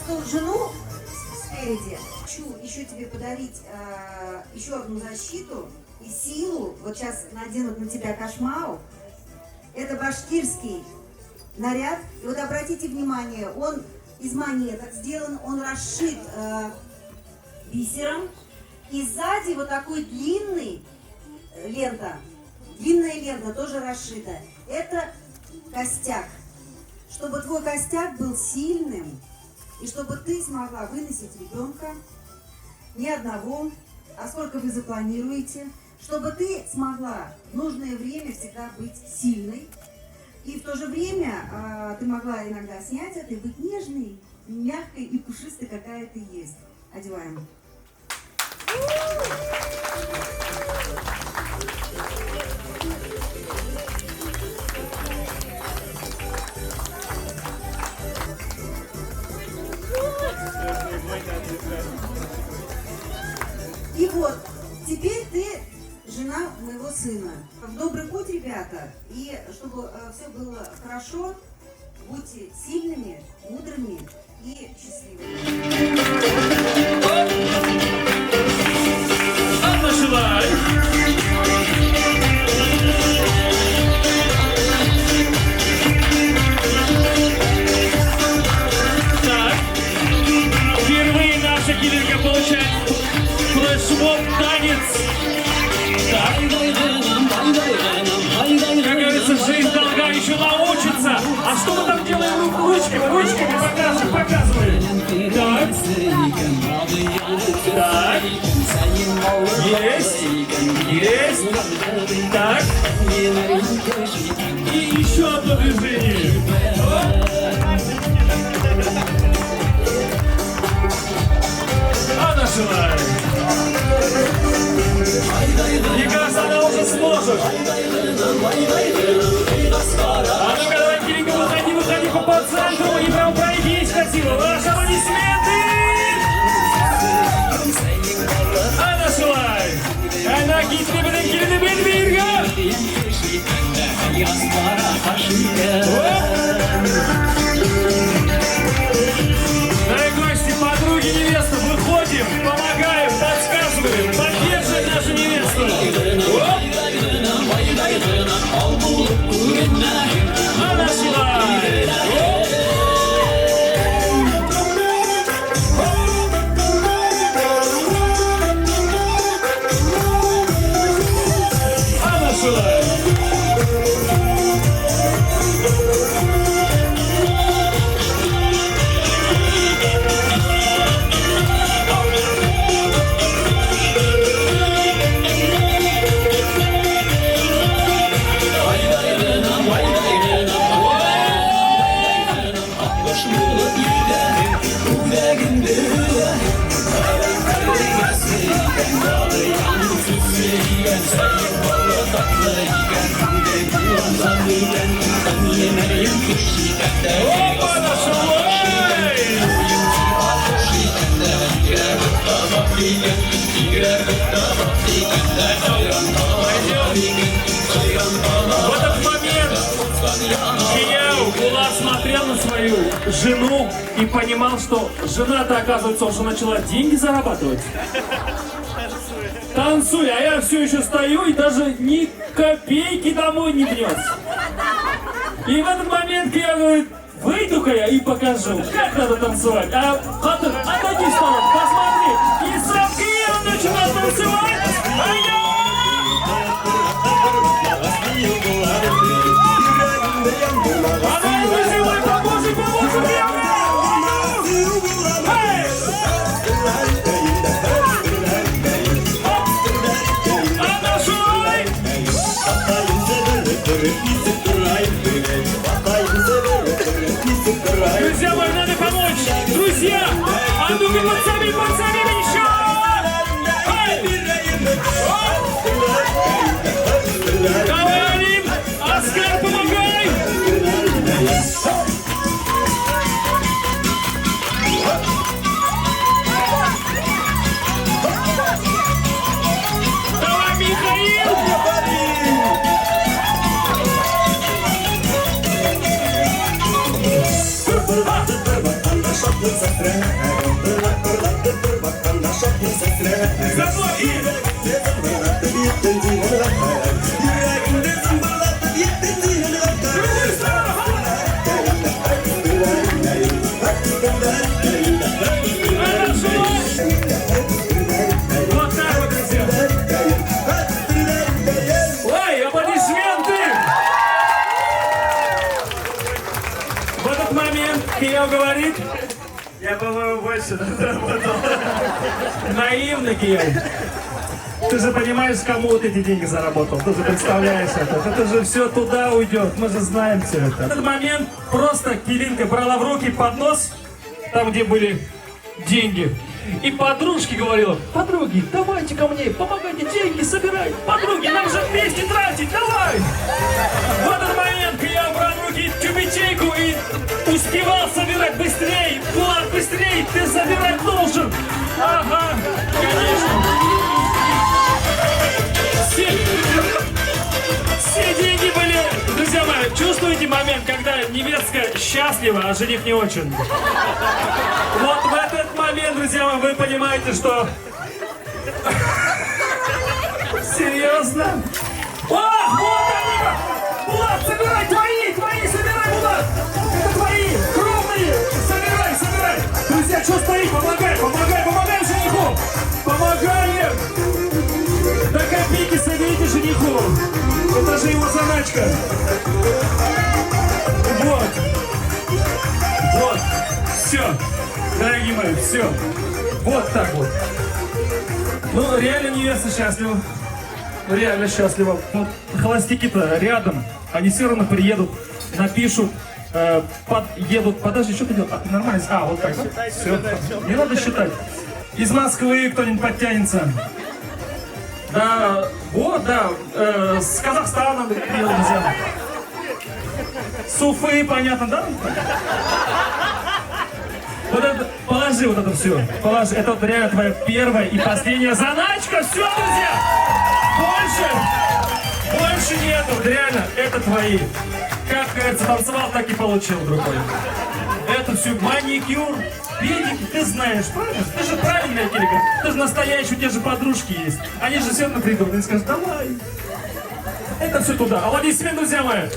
просто жену спереди. Хочу еще тебе подарить еще одну защиту и силу. Вот сейчас наденут на тебя кашмау. Это башкирский наряд. И вот обратите внимание, он из монеток сделан, он расшит бисером. И сзади вот такой длинная лента тоже расшита. Это костяк. Чтобы твой костяк был сильным, и чтобы ты смогла выносить ребенка, не одного, а сколько вы запланируете, чтобы ты смогла в нужное время всегда быть сильной, и в то же время ты могла иногда снять это и быть нежной, мягкой и пушистой, какая ты есть. Одеваем. И вот, теперь ты жена моего сына. В добрый путь, ребята, и чтобы все было хорошо, будьте сильными, мудрыми и счастливыми. Анна Шилай. Так, впервые наша киллерка получает флешмоб танец. Так, как говорится, жизнь долга, еще научится. А что мы там делаем ручками показываем. Так, так, есть, так, и еще одно движение. Анна Шилай. Мне кажется, она уже сможет. А ну-ка, давай, Кирилл, выходи по центру и прям пройдись красиво. Ваши аплодисменты! Анна Шилай! Она гитли Кирилл Бельвирга! Дорогие гости, подруги, невеста, выходим, помогаем, подсказываем, поддерживаем нашу невесту. Анна Шилай! Анна Шилай! В этот момент Кияу Булат смотрел на свою жену и понимал, что жена-то, оказывается, уже начала деньги зарабатывать. Танцуй, а я все еще стою и даже ни копейки домой не принес. И в этот момент я говорю, выйду-ка я и покажу, как надо танцевать. А потом, отойди в сторону, посмотри. И сам Кияу начинает танцевать. А давай, друзья мои, поможем, Анна Шилай! Друзья мои, надо помочь! Друзья! А ну-ка, подсоби еще! Давай, Алим! Оскар, помогай! Давай, Михаил! Заодно и... Другую сторону. Хорошо. Вот так вот, друзья. Ой, аплодисменты! В этот момент Кио говорит, Я, по-моему, больше заработал. наивный Кио. Ты же понимаешь, кому вот эти деньги заработал. Ты же представляешь это. Это же все туда уйдет. Мы же знаем все это. В этот момент просто Килинка брала в руки поднос, там, где были деньги. И подружке говорила: подруги, давайте ко мне, помогайте деньги собирать. Подруги, нам же вместе тратить, давай. В этот момент я брал в руки тюбетейку и успевал собирать быстрее. Влад, быстрее, ты собирать должен. Ага, конечно. Все деньги были, друзья мои, чувствуете момент, когда невестка счастлива, а жених не очень? Вот в этот момент, друзья мои, вы понимаете, что... Серьезно? О, вот они! Влад, собирай, твои, собирай, Влад! Это твои, крупные! Собирай! Друзья, что стоит? Помогаем жениху! Помогаем! До копейки соберите жениху! Это же его заначка! Вот, все, дорогие мои, все. Вот так вот. Ну, реально невеста счастлива. Реально счастлива. Вот холостяки-то рядом. Они все равно приедут, напишут, едут. Подожди, что ты делаешь? А, ты нормально? А, вот так. Все. Не надо считать. Из Москвы кто-нибудь подтянется. Да, вот, да. С Казахстана приедут, друзья. С Уфы, понятно, да? Вот это, положи вот это все. Положи. Это вот реально твоя первая и последняя заначка. Все, друзья. Больше нету. Вот реально, это твои. Как, говорится, танцевал, так и получил другой. Это все маникюр, педики, ты знаешь, правильно? Ты же правильная Кирика. Ты же настоящий, у тебя же подружки есть. Они же все равно придут и скажут: давай. Это все туда. Аплодисменты, друзья мои.